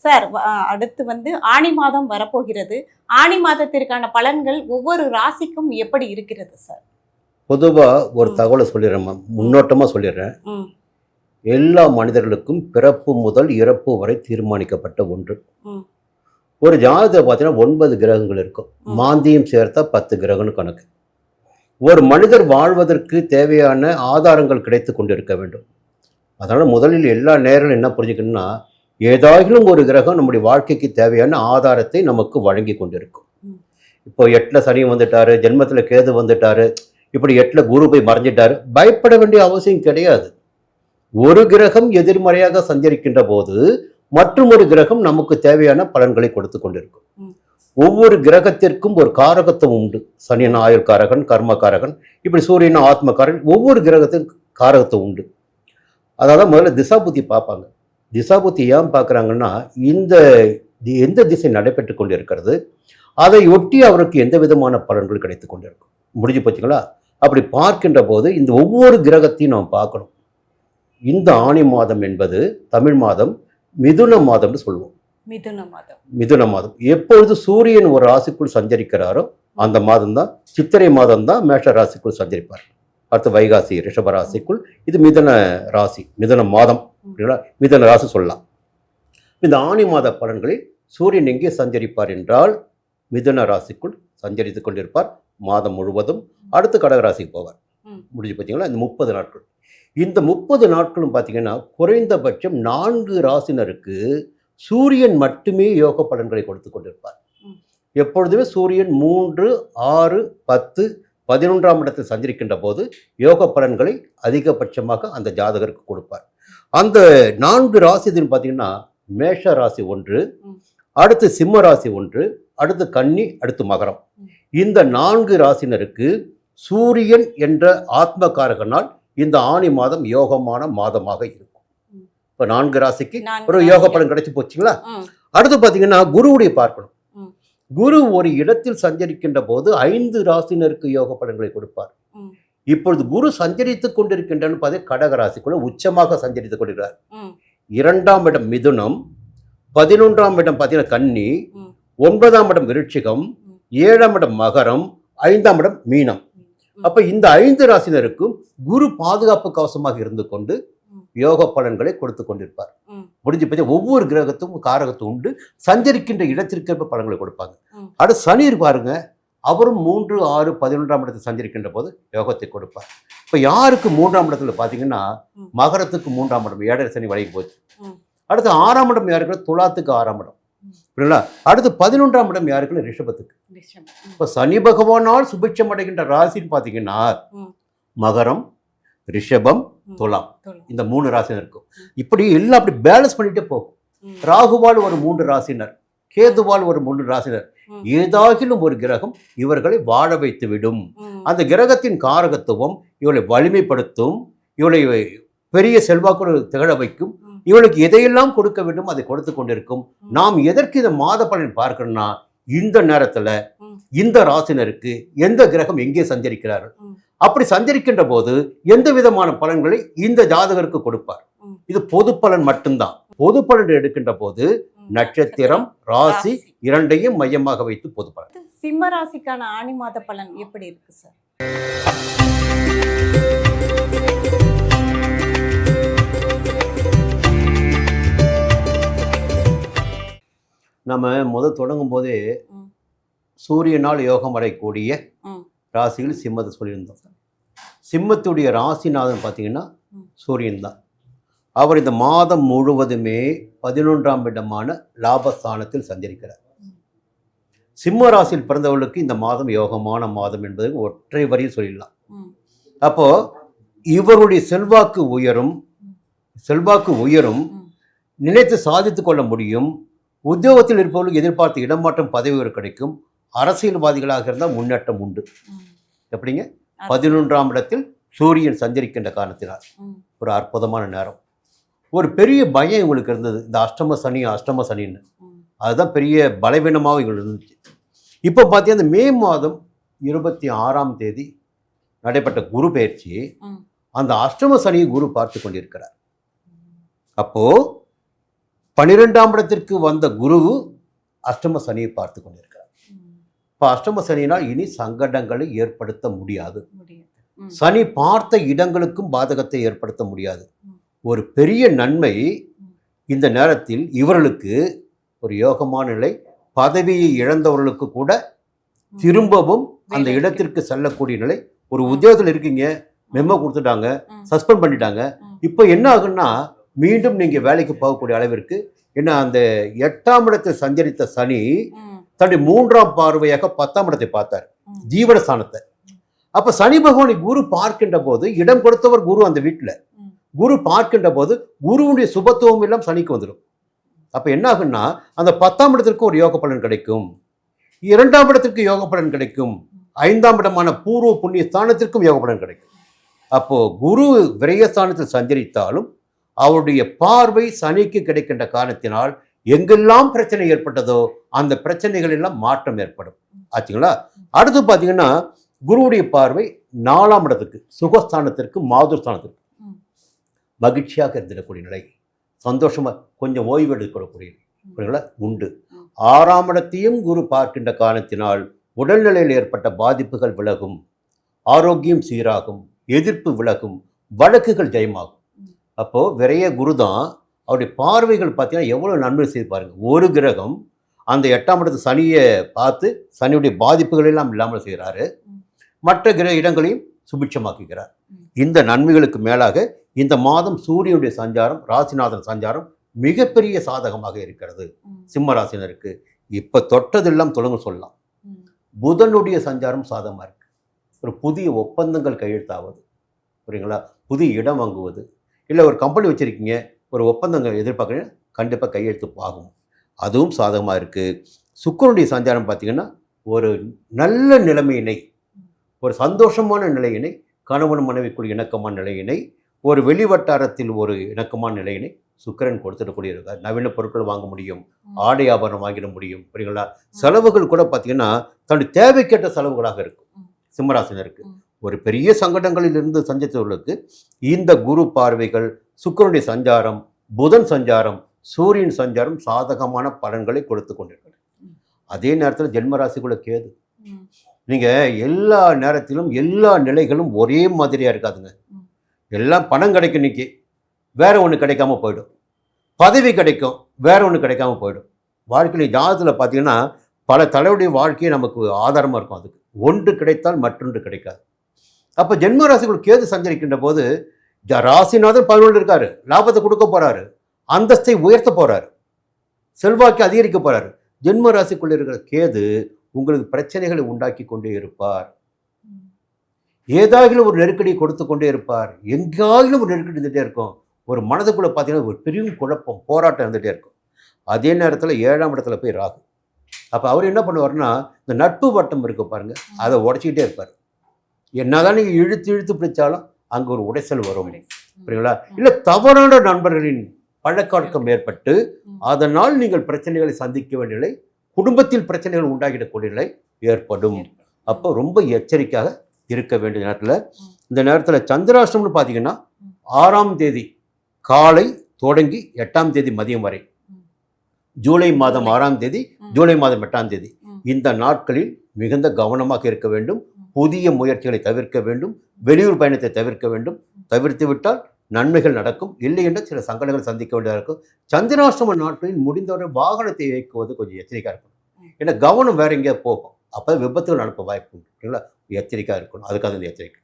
Sir அடுத்து ஆனி மாதம் வரப்போகிறது. ஆனி மாதத்திற்கான பலன்கள் ஒவ்வொரு ராசிக்கும் எப்படி இருக்கிறது சார்? பொதுவா ஒரு தகவலை சொல்லிடுறேன், முன்னோட்டமா சொல்லிடுறேன். எல்லா மனிதர்களுக்கும் பிறப்பு முதல் இறப்பு வரை தீர்மானிக்கப்பட்ட ஒன்று. ஒரு ஜாதகத்தை பார்த்தீங்கன்னா 9 கிரகங்கள் இருக்கும். மாந்தியும் சேர்த்தா 10 கிரகம்னு கணக்கு. ஒரு மனிதர் வாழ்வதற்கு தேவையான ஆதாரங்கள் கிடைத்து கொண்டிருக்க வேண்டும். அதனால் முதலில் எல்லா நேரங்களும் என்ன புரிஞ்சுக்கணும்னா, ஏதாகிலும் ஒரு கிரகம் நம்முடைய வாழ்க்கைக்கு தேவையான ஆதாரத்தை நமக்கு வழங்கி கொண்டிருக்கும். இப்போ 8ல் சனி வந்துட்டாரு, ஜென்மத்தில் கேது வந்துட்டாரு, இப்படி 8ல் குரு போய் மறைஞ்சிட்டாரு, பயப்பட வேண்டிய அவசியம் கிடையாது. ஒரு கிரகம் எதிர்மறையாக சஞ்சரிக்கின்ற போது மற்றும் ஒரு கிரகம் நமக்கு தேவையான பலன்களை கொடுத்து கொண்டிருக்கும். ஒவ்வொரு கிரகத்திற்கும் ஒரு காரகத்துவம் உண்டு. சனியன் ஆயுள்காரகன், கர்மகாரகன், இப்படி சூரியன் ஆத்மகாரன், ஒவ்வொரு கிரகத்திற்கும் காரகத்துவம் உண்டு. அதாவது முதல்ல திசாபுத்தி பார்ப்பாங்க. திசாபுத்தி ஏன் பார்க்குறாங்கன்னா, எந்த திசை நடைபெற்று கொண்டு இருக்கிறது, அதை ஒட்டி அவருக்கு எந்த விதமான பலன்கள் கிடைத்து கொண்டிருக்கும். முடிஞ்சு போச்சுங்களா? அப்படி பார்க்கின்ற போது இந்த ஒவ்வொரு கிரகத்தையும் நாம் பார்க்கணும். இந்த ஆனி மாதம் என்பது தமிழ் மாதம் மிதுன மாதம்னு சொல்லுவோம். மிதுன மாதம் எப்பொழுது சூரியன் ஒரு ராசிக்குள் சஞ்சரிக்கிறாரோ அந்த மாதம் தான், சித்திரை மாதம் தான் மேஷ ராசிக்குள் சஞ்சரிப்பார். அடுத்து வைகாசி ரிஷப ராசிக்குள், இது மிதுன ராசி, மிதுன மாதம், மிதுன ராசி சொல்லலாம். இந்த ஆனி மாத பலன்களில் சூரியன் எங்கே சஞ்சரிப்பார் என்றால் மிதுன ராசிக்குள் சஞ்சரித்து கொண்டிருப்பார் மாதம் முழுவதும். அடுத்து கடகராசிக்கு போவார். முடிஞ்சு பார்த்தீங்களா? இந்த 30 நாட்கள். இந்த 30 நாட்களும் பார்த்தீங்கன்னா குறைந்தபட்சம் 4 ராசினருக்கு சூரியன் மட்டுமே யோக பலன்களை கொடுத்து கொண்டிருப்பார். எப்பொழுதுமே சூரியன் 3, 6, 10, 11ஆம் இடத்தில் சஞ்சரிக்கின்ற போது யோக பலன்களை அதிகபட்சமாக அந்த ஜாதகருக்கு கொடுப்பார். அந்த 4 ராசின்னு பார்த்தீங்கன்னா மேஷ ராசி 1, அடுத்து சிம்ம ராசி 1, அடுத்து கன்னி, அடுத்து மகரம். இந்த 4 ராசினருக்கு சூரியன் என்ற ஆத்மகாரகனால் இந்த ஆனி மாதம் யோகமான மாதமாக இருக்கும். இப்போ 4 ராசிக்கு ஒரு யோக பலன் கிடைச்சி போச்சுங்களா? அடுத்து பார்த்தீங்கன்னா குருவுடைய பார்க்கணும். குரு ஒரு இடத்தில் சஞ்சரிக்கின்ற போது 5 ராசினருக்கு யோக பலன்களை கொடுப்பார். இப்பொழுது குரு சஞ்சரித்துக் கொண்டிருக்கின்றன்னு பார்த்தீங்கன்னா கடக ராசிக்குள்ள உச்சமாக சஞ்சரித்துக் கொண்டிருக்கிறார். 2ஆம் இடம் மிதுனம், 11ஆம் இடம் பார்த்தீங்கன்னா கன்னி, 9ஆம் இடம் விருட்சிகம், 7ஆம் இடம் மகரம், 5ஆம் இடம் மீனம். அப்ப இந்த 5 ராசினருக்கும் குரு பாதுகாப்பு கவசமாக இருந்து கொண்டு யோக பலன்களை கொடுத்து கொண்டிருப்பார். முடிஞ்சு போய் ஒவ்வொரு கிரகத்துக்கும் காரகத்துவம் உண்டு. சஞ்சரிக்கின்ற இடத்திற்கேற்ப பலன்களை கொடுப்பாங்க. அடுத்து சனி பாருங்க, அவரும் 3, 6, 11ஆம் இடத்தில் சஞ்சரிக்கின்ற போது யோகத்தை கொடுப்பார். இப்போ யாருக்கு 3ஆம் இடத்துல பார்த்தீங்கன்னா மகரத்துக்கு 3ஆம் இடம், 7 சனி வரைக்கும் போச்சு. அடுத்து 6ஆம் இடம் யாருக்கு? துலாத்துக்கு 6ஆம் இடம். புரியுங்களா? அடுத்து 11ஆம் இடம் யாருக்கு? ரிஷபத்துக்கு. இப்போ சனி பகவானால் சுபிட்சம் அடைகின்ற ராசின்னு பார்த்தீங்கன்னா மகரம், ரிஷபம், துலாம், இந்த 3 ராசினர் இருக்கும். இப்படி எல்லாம் அப்படி பேலன்ஸ் பண்ணிட்டே போகும். ராகுவால் ஒரு 3 ராசினர், கேதுவால் ஒரு 3 ராசினர், ஏதாகிலும் ஒரு கிரகம் இவர்களை வாழ வைத்து விடும். அந்த கிரகத்தின் காரகத்துவம் இவளை வலிமைப்படுத்தும், இவளை பெரிய செல்வாக்கு திகழ வைக்கும், இவளுக்கு எதையெல்லாம் கொடுக்க வேண்டும் அதை கொடுத்து கொண்டிருக்கும். நாம் எதற்கு இந்த மாத பலன் பார்க்கணும்னா, இந்த நேரத்துல இந்த ராசினருக்கு எந்த கிரகம் எங்கே சஞ்சரிக்கிறார்கள், அப்படி சஞ்சரிக்கின்ற போது எந்த விதமான பலன்களை இந்த ஜாதகருக்கு கொடுப்பார். இது பொது பலன் மட்டும்தான். பொது பலன் எடுக்கின்ற போது நட்சத்திரம், ராசி இரண்டையும் மையமாக வைத்து பொது பலன். சிம்ம ராசிக்கான ஆனி மாத பலன் எப்படி இருக்கு சார்? நம்ம தொடங்கும் போதே சூரியனால் யோகம் அடையக்கூடிய ராசிகள் சிம்மத்தை சொல்லியிருந்தோம். சிம்மத்துடைய ராசிநாதன் பார்த்தீங்கன்னா சூரியன் தான். அவர் இந்த மாதம் முழுவதுமே 11ஆம் இடமான லாபஸ்தானத்தில் சஞ்சரிக்கிறார். சிம்ம ராசியில் பிறந்தவர்களுக்கு இந்த மாதம் யோகமான மாதம் என்பது ஒற்றை வரியில் சொல்லிடலாம். அப்போ இவருடைய செல்வாக்கு உயரும், நினைத்து சாதித்துக் கொள்ள முடியும். உத்தியோகத்தில் இருப்பவர்களுக்கு எதிர்பார்த்த இடமாற்றம், பதவி உயர்வு கிடைக்கும். அரசியல்வாதிகளாக இருந்தால் முன்னேற்றம் உண்டு. எப்படிங்க? 11ஆம் இடத்தில் சூரியன் சஞ்சரிக்கின்ற காரணத்தினால் ஒரு அற்புதமான நேரம். ஒரு பெரிய பயம் இவங்களுக்கு இருந்தது, இந்த அஷ்டம சனின்னு. அதுதான் பெரிய பலவீனமாக இவங்களுக்கு இருந்துச்சு. இப்போ பார்த்தீங்கன்னா இந்த மே மாதம் 26ஆம் தேதி நடைபெற்ற குரு பயிற்சி, அந்த அஷ்டம சனியை குரு பார்த்து கொண்டிருக்கிறார். அப்போ 12ஆம் இடத்திற்கு வந்த குரு அஷ்டம சனியை பார்த்து கொண்டிருக்கிறார். இப்போ அஷ்டம சனினால் இனி சங்கடங்களை ஏற்படுத்த முடியாது. சனி பார்த்த இடங்களுக்கும் பாதகத்தை ஏற்படுத்த முடியாது. ஒரு பெரிய நன்மை இந்த நேரத்தில் இவர்களுக்கு ஒரு யோகமான நிலை. பதவியை இழந்தவர்களுக்கு கூட திரும்பவும் அந்த இடத்திற்கு செல்லக்கூடிய நிலை. ஒரு உத்தியோகத்தில் இருக்கீங்க, மெமோ கொடுத்துட்டாங்க, சஸ்பெண்ட் பண்ணிட்டாங்க. இப்போ என்ன ஆகுன்னா மீண்டும் நீங்க வேலைக்கு போகக்கூடிய அளவிற்கு, ஏன்னா அந்த 8ஆம் இடத்தை சஞ்சரித்த சனி தன்னுடைய 3ஆம் பார்வையாக 10ஆம் இடத்தை பார்த்தார், ஜீவனஸ்தானத்தை. அப்ப சனி பகவானை குரு பார்க்கின்ற போது, இடம் கொடுத்தவர் குரு அந்த வீட்டுல, குரு பார்க்கின்ற போது குருவுடைய சுபத்துவம் எல்லாம் சனிக்கு வந்துடும். அப்ப என்ன ஆகுன்னா அந்த 10ஆம் இடத்திற்கு ஒரு யோக பலன் கிடைக்கும், 2ஆம் இடத்திற்கு யோக பலன் கிடைக்கும், 5ஆம் இடமான பூர்வ புண்ணிய ஸ்தானத்திற்கும் யோக பலன் கிடைக்கும். அப்போ குரு விரயஸ்தானத்தில் சஞ்சரித்தாலும் அவருடைய பார்வை சனிக்கு கிடைக்கின்ற காரணத்தினால் எங்கெல்லாம் பிரச்சனை ஏற்பட்டதோ அந்த பிரச்சனைகள் எல்லாம் மாற்றம் ஏற்படும். ஆச்சுங்களா? அடுத்து பார்த்தீங்கன்னா குருவுடைய பார்வை 4ஆம் இடத்துக்கு, சுகஸ்தானத்திற்கு, மாதுஸ்தானத்திற்கு மகிழ்ச்சியாக இருந்திடக்கூடிய நிலை, சந்தோஷமா கொஞ்சம் ஓய்வு எடுக்கக்கூடிய உண்டு. 6ஆம் இடத்தையும் குரு பார்க்கின்ற காரணத்தினால் உடல்நிலையில் ஏற்பட்ட பாதிப்புகள் விலகும், ஆரோக்கியம் சீராகும், எதிர்ப்பு விலகும், வழக்குகள் ஜெயமாகும். அப்போ விரைய குரு தான் அவருடைய பார்வைகள் பார்த்தீங்கன்னா எவ்வளவு நன்மை செய்து பாருங்க. ஒரு கிரகம் அந்த 8ஆம் இடத்து சனியை பார்த்து சனியுடைய பாதிப்புகள் எல்லாம் இல்லாமல் செய்கிறாரு, மற்ற கிரக இடங்களையும் சுபிட்சமாக்குகிறார். இந்த நன்மைகளுக்கு மேலாக இந்த மாதம் சூரியனுடைய சஞ்சாரம், ராசிநாதன் சஞ்சாரம் மிகப்பெரிய சாதகமாக இருக்கிறது சிம்ம ராசினருக்கு. இப்ப தொட்டதெல்லாம் தொடங்க சொல்லலாம். புதனுடைய சஞ்சாரம் சாதகமா இருக்கு. ஒரு புதிய ஒப்பந்தங்கள் கையெழுத்தாவது, புரியுங்களா? புதிய இடம் வாங்குவது, இல்லை ஒரு கம்பெனி வச்சிருக்கீங்க, ஒரு ஒப்பந்தங்கள் எதிர்பார்க்குறீங்க, கண்டிப்பாக கையெழுத்து ஆகும், அதுவும் சாதகமாக இருக்குது. சுக்கிரனுடைய சஞ்சாரம் பார்த்தீங்கன்னா ஒரு நல்ல நிலைமையினை, ஒரு சந்தோஷமான நிலையினை, கணவன் மனைவிக்குரிய இணக்கமான நிலையினை, ஒரு வெளிவட்டாரத்தில் ஒரு இணக்கமான நிலையினை சுக்கிரன் கொடுத்துடக்கூடிய இருக்கார். நவீன பொருட்கள் வாங்க முடியும், ஆடை ஆபரணம் வாங்கிட முடியும், புரியுங்களா? செலவுகள் கூட பார்த்தீங்கன்னா தன்னுடைய தேவைக்கேற்ற செலவுகளாக இருக்கும் சிம்மராசினருக்கு. ஒரு பெரிய சங்கடங்களில் இருந்து சந்தித்தவர்களுக்கு இந்த குரு பார்வைகள், சுக்கிரனுடைய சஞ்சாரம், புதன் சஞ்சாரம், சூரியன் சஞ்சாரம் சாதகமான பலன்களை கொடுத்து கொண்டிருக்கிறது. அதே நேரத்தில் ஜென்மராசிக்குள்ள கேது. நீங்க எல்லா நேரத்திலும் எல்லா நிலைகளும் ஒரே மாதிரியா இருக்காதுங்க. எல்லாம் பணம் கிடைக்கும், இன்னைக்கு வேற ஒன்று கிடைக்காம போயிடும், பதவி கிடைக்கும், வேற ஒன்று கிடைக்காம போயிடும். வாழ்க்கையில் ஜாதகத்தில் பார்த்தீங்கன்னா பல தலைவருடைய வாழ்க்கையை நமக்கு ஆதாரமாக இருக்கும். அதுக்கு ஒன்று கிடைத்தால் மற்றொன்று கிடைக்காது. அப்போ ஜென்ம ராசிக்குள் கேது சஞ்சரிக்கின்ற போது ராசிநாதன் 11 இருக்காரு, லாபத்தை கொடுக்க போறாரு, அந்தஸ்தை உயர்த்த போறாரு, செல்வாக்கை அதிகரிக்க போறாரு. ஜென்ம ராசிக்குள்ள இருக்கிற கேது உங்களுக்கு பிரச்சனைகளை உண்டாக்கி கொண்டே இருப்பார். ஏதாகிலும் ஒரு நெருக்கடியை கொடுத்து கொண்டே இருப்பார். எங்காகிலும் ஒரு நெருக்கடி இருந்துகிட்டே இருக்கும். ஒரு மனதுக்குள்ள பார்த்தீங்கன்னா ஒரு பெரிய குழப்பம், போராட்டம் இருந்துகிட்டே இருக்கும். அதே நேரத்தில் 7ஆம் இடத்துல போய் ராகு. அப்போ அவர் என்ன பண்ணுவார்னா, இந்த நட்பு வட்டம் இருக்கு பாருங்க, அதை உடைச்சிக்கிட்டே இருப்பார். என்னதான் நீங்கள் இழுத்து இழுத்து பிடிச்சாலும் அங்கே ஒரு உடைசல் வரும், புரியுங்களா? இல்லை தவறான நண்பர்களின் பழக்கவழக்கம் ஏற்பட்டு அதனால் நீங்கள் பிரச்சனைகளை சந்திக்க வேண்டிய நிலை, குடும்பத்தில் பிரச்சனைகள் உண்டாகிடக்கூடிய நிலை ஏற்படும். அப்போ ரொம்ப எச்சரிக்கையாக இருக்க வேண்டிய நேரத்தில், இந்த நேரத்தில் சந்திராஷ்டமம்னு பார்த்தீங்கன்னா 6ஆம் தேதி காலை தொடங்கி 8ஆம் தேதி மதியம் வரை, ஜூலை மாதம் 6ஆம் தேதி, ஜூலை மாதம் 8ஆம் தேதி, இந்த நாட்களில் மிகுந்த கவனமாக இருக்க வேண்டும். புதிய முயற்சிகளை தவிர்க்க வேண்டும், வெளியூர் பயணத்தை தவிர்க்க வேண்டும். தவிர்த்து விட்டால் நன்மைகள் நடக்கும், இல்லை என்றால் சில சங்கடங்கள் சந்திக்க வேண்டியதாக இருக்கும். சந்திராஷ்டம நாட்களில் முடிந்தவரை வாகனத்தை இயக்குவது கொஞ்சம் எச்சரிக்கையாக இருக்கணும். ஏன்னா கவனம் வேற எங்கேயா போகும், அப்போ விபத்துகள் நடக்க வாய்ப்பு இருக்குங்களா? எச்சரிக்கையாக இருக்கணும். அதுக்காக இந்த எச்சரிக்கை.